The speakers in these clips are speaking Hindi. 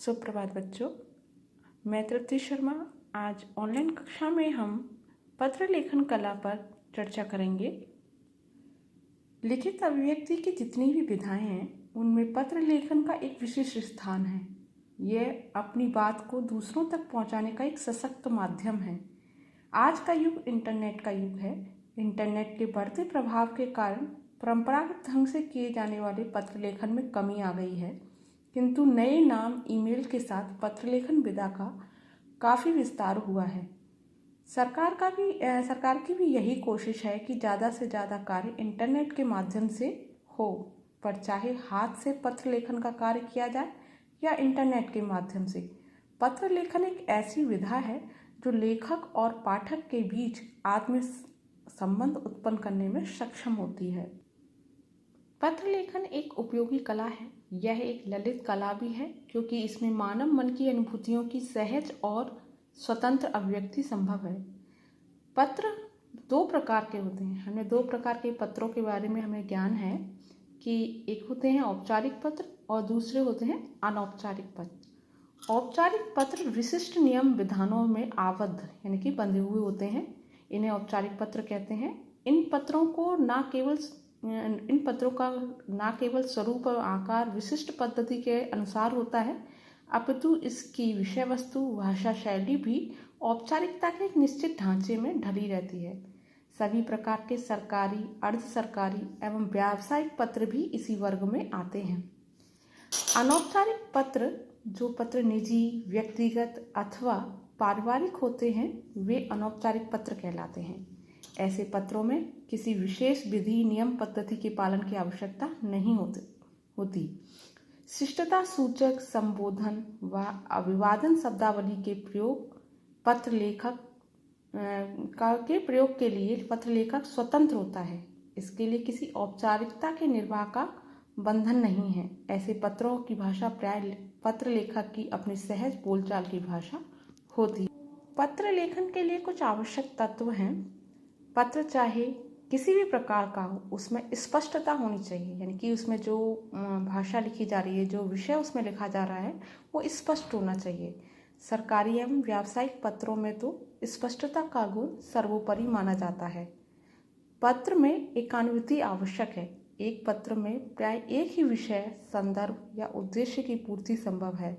सुप्रभात बच्चों, मैं तृप्ति शर्मा। आज ऑनलाइन कक्षा में हम पत्र लेखन कला पर चर्चा करेंगे। लिखित अभिव्यक्ति की जितनी भी विधाएं हैं उनमें पत्र लेखन का एक विशिष्ट स्थान है। यह अपनी बात को दूसरों तक पहुंचाने का एक सशक्त माध्यम है। आज का युग इंटरनेट का युग है। इंटरनेट के बढ़ते प्रभाव के कारण परंपरागत ढंग से किए जाने वाले पत्र लेखन में कमी आ गई है, किंतु नए नाम ईमेल के साथ पत्र लेखन विधा का काफ़ी विस्तार हुआ है। सरकार की भी यही कोशिश है कि ज़्यादा से ज़्यादा कार्य इंटरनेट के माध्यम से हो, पर चाहे हाथ से पत्र लेखन का कार्य किया जाए या इंटरनेट के माध्यम से। पत्र लेखन एक ऐसी विधा है जो लेखक और पाठक के बीच आत्मीय संबंध उत्पन्न करने में सक्षम होती है। पत्र लेखन एक उपयोगी कला है। यह एक ललित कला भी है क्योंकि इसमें मानव मन की अनुभूतियों की सहज और स्वतंत्र अभिव्यक्ति संभव है। पत्र दो प्रकार के होते हैं। हमें दो प्रकार के पत्रों के बारे में हमें ज्ञान है कि एक होते हैं औपचारिक पत्र और दूसरे होते हैं अनौपचारिक पत्र। औपचारिक पत्र विशिष्ट नियम विधानों में आबद्ध यानी कि बंधे हुए होते हैं। इन्हें औपचारिक पत्र कहते हैं। इन पत्रों का न केवल स्वरूप और आकार विशिष्ट पद्धति के अनुसार होता है, अपितु इसकी विषय वस्तु भाषा शैली भी औपचारिकता के एक निश्चित ढांचे में ढली रहती है। सभी प्रकार के सरकारी, अर्ध सरकारी एवं व्यावसायिक पत्र भी इसी वर्ग में आते हैं। अनौपचारिक पत्र, जो पत्र निजी, व्यक्तिगत अथवा पारिवारिक होते हैं, वे अनौपचारिक पत्र कहलाते हैं। ऐसे पत्रों में किसी विशेष विधि, नियम, पद्धति के पालन की आवश्यकता नहीं होती। शिष्टता सूचक संबोधन व अभिवादन शब्दावली के प्रयोग पत्र लेखक के प्रयोग के लिए पत्र लेखक स्वतंत्र होता है। इसके लिए किसी औपचारिकता के निर्वाह का बंधन नहीं है। ऐसे पत्रों की भाषा प्राय पत्र लेखक की अपनी सहज बोलचाल की भाषा होती है। पत्र लेखन के लिए कुछ आवश्यक तत्व हैं। पत्र चाहे किसी भी प्रकार का हो, उसमें स्पष्टता होनी चाहिए, यानी कि उसमें जो भाषा लिखी जा रही है, जो विषय उसमें लिखा जा रहा है, वो स्पष्ट होना चाहिए। सरकारी एवं व्यावसायिक पत्रों में तो स्पष्टता का गुण सर्वोपरि माना जाता है। पत्र में एकान्विति आवश्यक है। एक पत्र में प्राय एक ही विषय, संदर्भ या उद्देश्य की पूर्ति संभव है।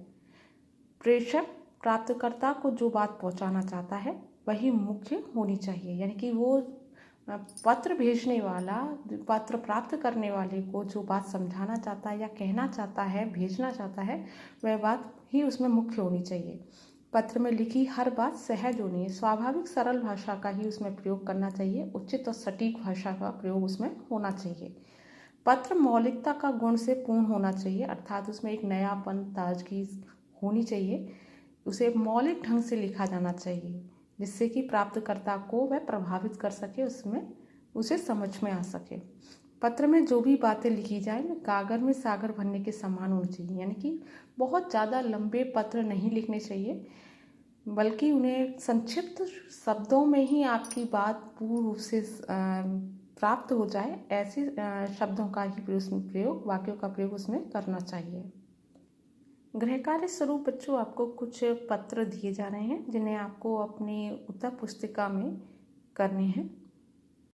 प्रेषक प्राप्तकर्ता को जो बात पहुंचाना चाहता है वही मुख्य होनी चाहिए, यानी कि वो पत्र भेजने वाला पत्र प्राप्त करने वाले को जो बात समझाना चाहता है या कहना चाहता है, भेजना चाहता है, वह बात ही उसमें मुख्य होनी चाहिए। पत्र में लिखी हर बात सहज होनी है। स्वाभाविक सरल भाषा का ही उसमें प्रयोग करना चाहिए। उचित और सटीक भाषा का प्रयोग उसमें होना चाहिए। पत्र मौलिकता का गुण से पूर्ण होना चाहिए, अर्थात उसमें एक नयापन, ताजगी होनी चाहिए। उसे मौलिक ढंग से लिखा जाना चाहिए जिससे कि प्राप्तकर्ता को वह प्रभावित कर सके, उसमें उसे समझ में आ सके। पत्र में जो भी बातें लिखी जाए गागर में सागर भरने के समान होनी चाहिए, यानी कि बहुत ज़्यादा लंबे पत्र नहीं लिखने चाहिए, बल्कि उन्हें संक्षिप्त शब्दों में ही आपकी बात पूर्ण रूप से प्राप्त हो जाए, ऐसे शब्दों का ही प्रयोग, वाक्यों का प्रयोग उसमें करना चाहिए। गृह कार्य स्वरूप बच्चों आपको कुछ पत्र दिए जा रहे हैं जिन्हें आपको अपनी उत्तर पुस्तिका में करने हैं।